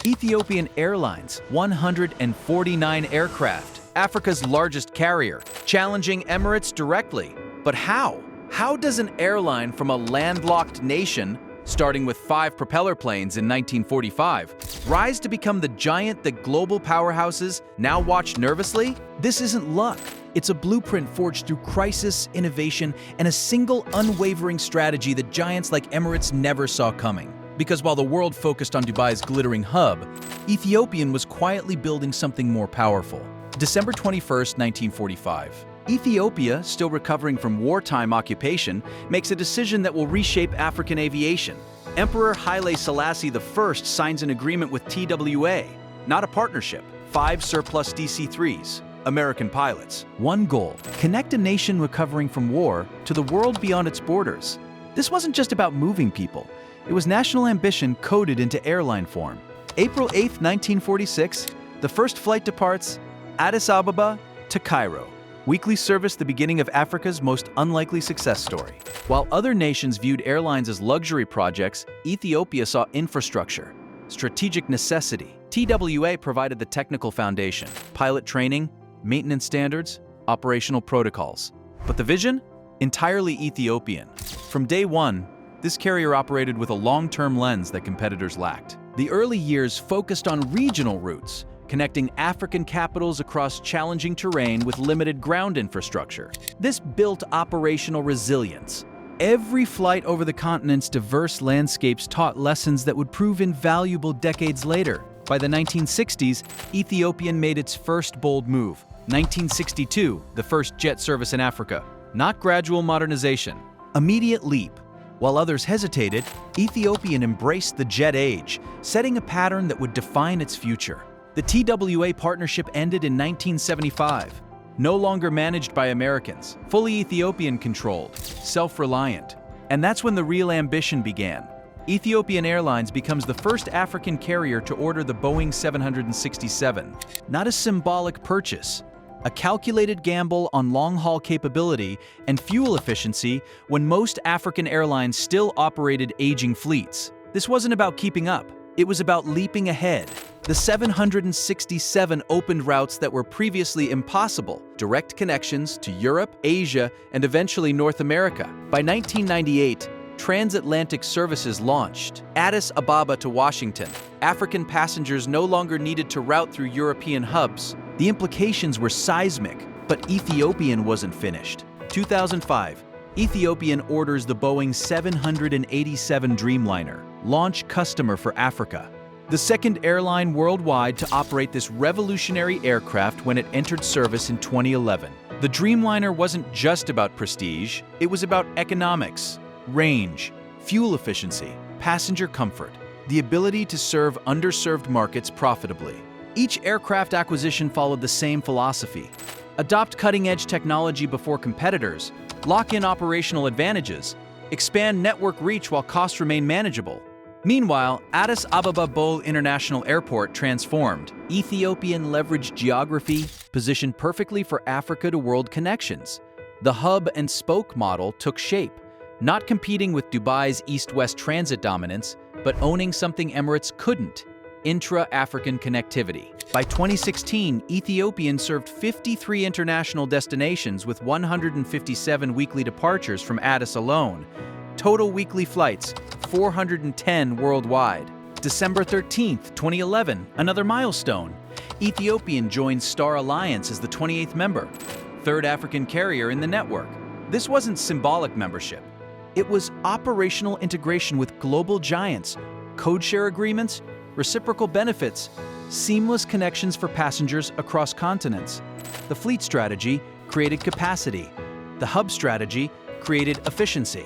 Ethiopian Airlines, 149 aircraft, Africa's largest carrier, challenging Emirates directly. But how? How does an airline from a landlocked nation, starting with 5 propeller planes in 1945, rise to become the giant that global powerhouses now watch nervously? This isn't luck. It's a blueprint forged through crisis, innovation, and a single unwavering strategy that giants like Emirates never saw coming. Because while the world focused on Dubai's glittering hub, Ethiopian was quietly building something more powerful. December 21, 1945. Ethiopia, still recovering from wartime occupation, makes a decision that will reshape African aviation. Emperor Haile Selassie I signs an agreement with TWA, not a partnership. 5 surplus DC-3s, American pilots. One goal: connect a nation recovering from war to the world beyond its borders. This wasn't just about moving people. It was national ambition coded into airline form. April 8, 1946, the first flight departs Addis Ababa to Cairo. Weekly service, the beginning of Africa's most unlikely success story. While other nations viewed airlines as luxury projects, Ethiopia saw infrastructure, strategic necessity. TWA provided the technical foundation: pilot training, maintenance standards, operational protocols. But the vision? Entirely Ethiopian. From day one, this carrier operated with a long-term lens that competitors lacked. The early years focused on regional routes, connecting African capitals across challenging terrain with limited ground infrastructure. This built operational resilience. Every flight over the continent's diverse landscapes taught lessons that would prove invaluable decades later. By the 1960s, Ethiopian made its first bold move. 1962, the first jet service in Africa. Not gradual modernization, immediate leap. While others hesitated, Ethiopian embraced the jet age, setting a pattern that would define its future. The TWA partnership ended in 1975. No longer managed by Americans, fully Ethiopian-controlled, self-reliant. And that's when the real ambition began. Ethiopian Airlines becomes the first African carrier to order the Boeing 767. Not a symbolic purchase, a calculated gamble on long-haul capability and fuel efficiency when most African airlines still operated aging fleets. This wasn't about keeping up. It was about leaping ahead. The 767 opened routes that were previously impossible, direct connections to Europe, Asia, and eventually North America. By 1998, transatlantic services launched. Addis Ababa to Washington. African passengers no longer needed to route through European hubs. The implications were seismic, but Ethiopian wasn't finished. 2005, Ethiopian orders the Boeing 787 Dreamliner, launch customer for Africa. The second airline worldwide to operate this revolutionary aircraft when it entered service in 2011. The Dreamliner wasn't just about prestige, it was about economics, range, fuel efficiency, passenger comfort, the ability to serve underserved markets profitably. Each aircraft acquisition followed the same philosophy: adopt cutting-edge technology before competitors, lock in operational advantages, expand network reach while costs remain manageable. Meanwhile, Addis Ababa Bole International Airport transformed. Ethiopian leveraged geography, positioned perfectly for Africa to world connections. The hub and spoke model took shape, not competing with Dubai's east-west transit dominance, but owning something Emirates couldn't: intra-African connectivity. By 2016, Ethiopian served 53 international destinations with 157 weekly departures from Addis alone. Total weekly flights, 410 worldwide. December 13, 2011, another milestone. Ethiopian joined Star Alliance as the 28th member, third African carrier in the network. This wasn't symbolic membership. It was operational integration with global giants, code-share agreements, reciprocal benefits, seamless connections for passengers across continents. The fleet strategy created capacity. The hub strategy created efficiency.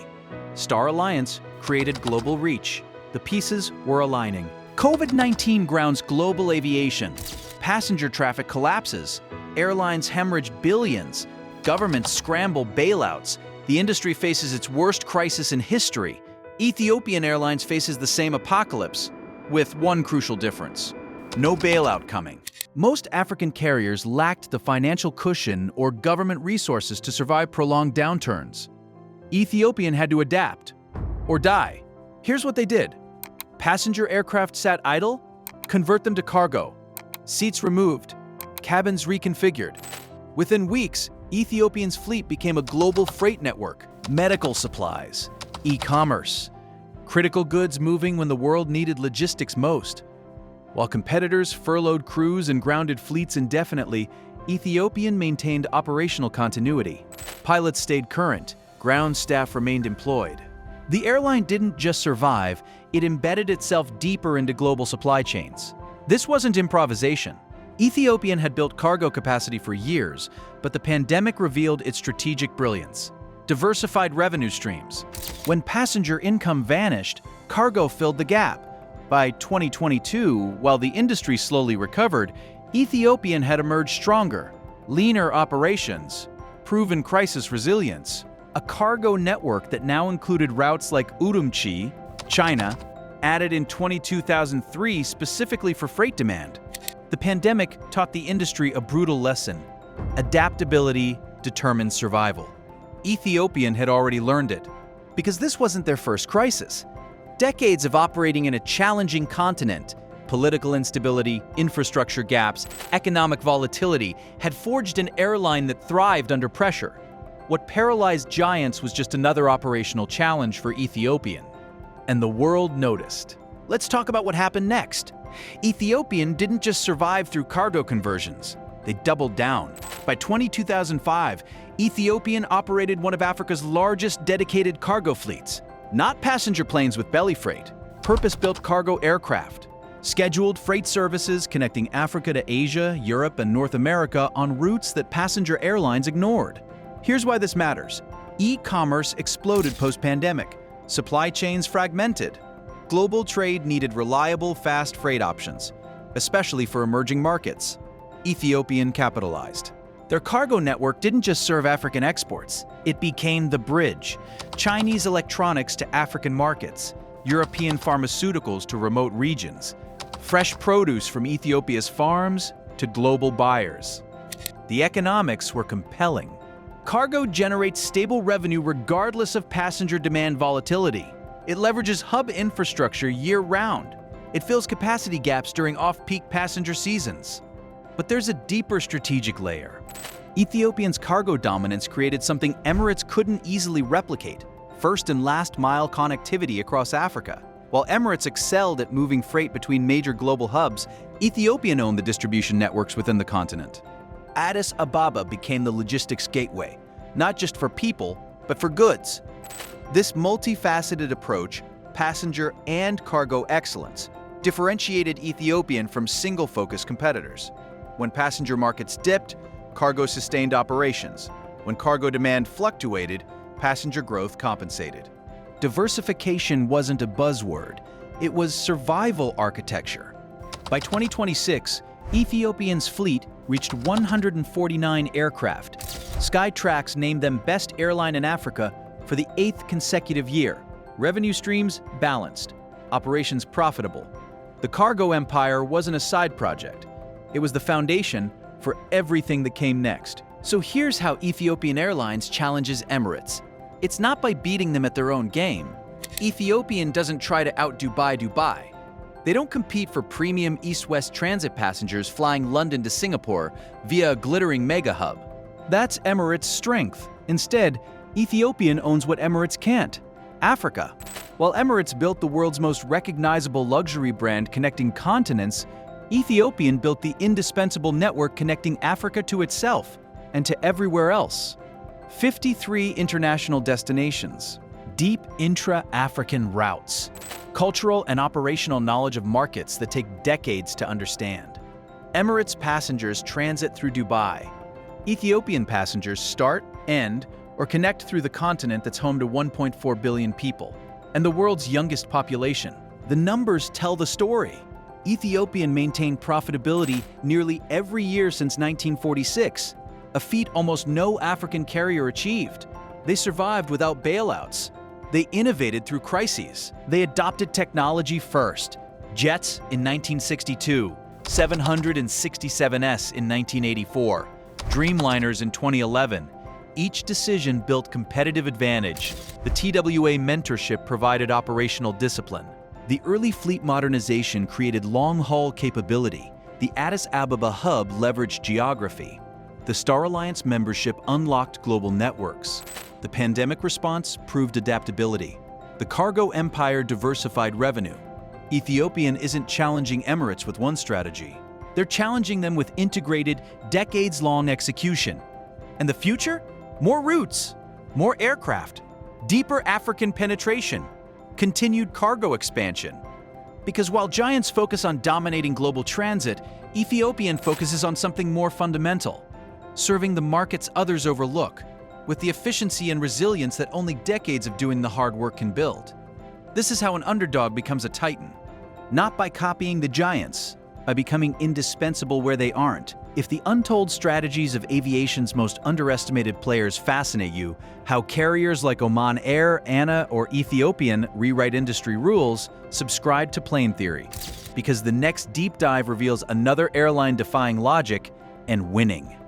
Star Alliance created global reach. The pieces were aligning. COVID-19 grounds global aviation. Passenger traffic collapses. Airlines hemorrhage billions. Governments scramble bailouts. The industry faces its worst crisis in history. Ethiopian Airlines faces the same apocalypse, with one crucial difference: no bailout coming. Most African carriers lacked the financial cushion or government resources to survive prolonged downturns. Ethiopian had to adapt or die. Here's what they did. Passenger aircraft sat idle, convert them to cargo. Seats removed, cabins reconfigured. Within weeks, Ethiopian's fleet became a global freight network, medical supplies, e-commerce, critical goods moving when the world needed logistics most. While competitors furloughed crews and grounded fleets indefinitely, Ethiopian maintained operational continuity. Pilots stayed current, ground staff remained employed. The airline didn't just survive, it embedded itself deeper into global supply chains. This wasn't improvisation. Ethiopian had built cargo capacity for years, but the pandemic revealed its strategic brilliance. Diversified revenue streams. When passenger income vanished, cargo filled the gap. By 2022, while the industry slowly recovered, Ethiopian had emerged stronger. Leaner operations, proven crisis resilience, a cargo network that now included routes like Urumqi, China, added in 2003 specifically for freight demand. The pandemic taught the industry a brutal lesson. Adaptability determines survival. Ethiopian had already learned it, because this wasn't their first crisis. Decades of operating in a challenging continent, political instability, infrastructure gaps, economic volatility had forged an airline that thrived under pressure. What paralyzed giants was just another operational challenge for Ethiopian. And the world noticed. Let's talk about what happened next. Ethiopian didn't just survive through cargo conversions. They doubled down. By 2005, Ethiopian operated one of Africa's largest dedicated cargo fleets. Not passenger planes with belly freight, purpose-built cargo aircraft. Scheduled freight services connecting Africa to Asia, Europe, and North America on routes that passenger airlines ignored. Here's why this matters. E-commerce exploded post-pandemic. Supply chains fragmented. Global trade needed reliable, fast freight options, especially for emerging markets. Ethiopian capitalized. Their cargo network didn't just serve African exports, it became the bridge. Chinese electronics to African markets, European pharmaceuticals to remote regions, fresh produce from Ethiopia's farms to global buyers. The economics were compelling. Cargo generates stable revenue regardless of passenger demand volatility. It leverages hub infrastructure year-round. It fills capacity gaps during off-peak passenger seasons. But there's a deeper strategic layer. Ethiopian's cargo dominance created something Emirates couldn't easily replicate: first and last mile connectivity across Africa. While Emirates excelled at moving freight between major global hubs, Ethiopian owned the distribution networks within the continent. Addis Ababa became the logistics gateway, not just for people, but for goods. This multifaceted approach, passenger and cargo excellence, differentiated Ethiopian from single-focus competitors. When passenger markets dipped, cargo sustained operations. When cargo demand fluctuated, passenger growth compensated. Diversification wasn't a buzzword, it was survival architecture. By 2026, Ethiopian's fleet reached 149 aircraft. Skytrax named them best airline in Africa for the 8th consecutive year. Revenue streams balanced, operations profitable. The cargo empire wasn't a side project. It was the foundation for everything that came next. So here's how Ethiopian Airlines challenges Emirates. It's not by beating them at their own game. Ethiopian doesn't try to out-Dubai Dubai. They don't compete for premium east-west transit passengers flying London to Singapore via a glittering mega hub. That's Emirates' strength. Instead, Ethiopian owns what Emirates can't: Africa. While Emirates built the world's most recognizable luxury brand connecting continents, Ethiopian built the indispensable network connecting Africa to itself and to everywhere else. 53 international destinations, deep intra-African routes, cultural and operational knowledge of markets that take decades to understand. Emirates passengers transit through Dubai. Ethiopian passengers start, end, or connect through the continent that's home to 1.4 billion people and the world's youngest population. The numbers tell the story. Ethiopian maintained profitability nearly every year since 1946, a feat almost no African carrier achieved. They survived without bailouts. They innovated through crises. They adopted technology first. Jets in 1962, 767s in 1984, Dreamliners in 2011. Each decision built competitive advantage. The TWA mentorship provided operational discipline. The early fleet modernization created long-haul capability. The Addis Ababa hub leveraged geography. The Star Alliance membership unlocked global networks. The pandemic response proved adaptability. The cargo empire diversified revenue. Ethiopian isn't challenging Emirates with one strategy. They're challenging them with integrated, decades-long execution. And the future? More routes, more aircraft, deeper African penetration, continued cargo expansion. Because while giants focus on dominating global transit, Ethiopian focuses on something more fundamental, serving the markets others overlook, with the efficiency and resilience that only decades of doing the hard work can build. This is how an underdog becomes a titan. Not by copying the giants, by becoming indispensable where they aren't. If the untold strategies of aviation's most underestimated players fascinate you, how carriers like Oman Air, ANA, or Ethiopian rewrite industry rules, subscribe to Plane Theory. Because the next deep dive reveals another airline defying logic and winning.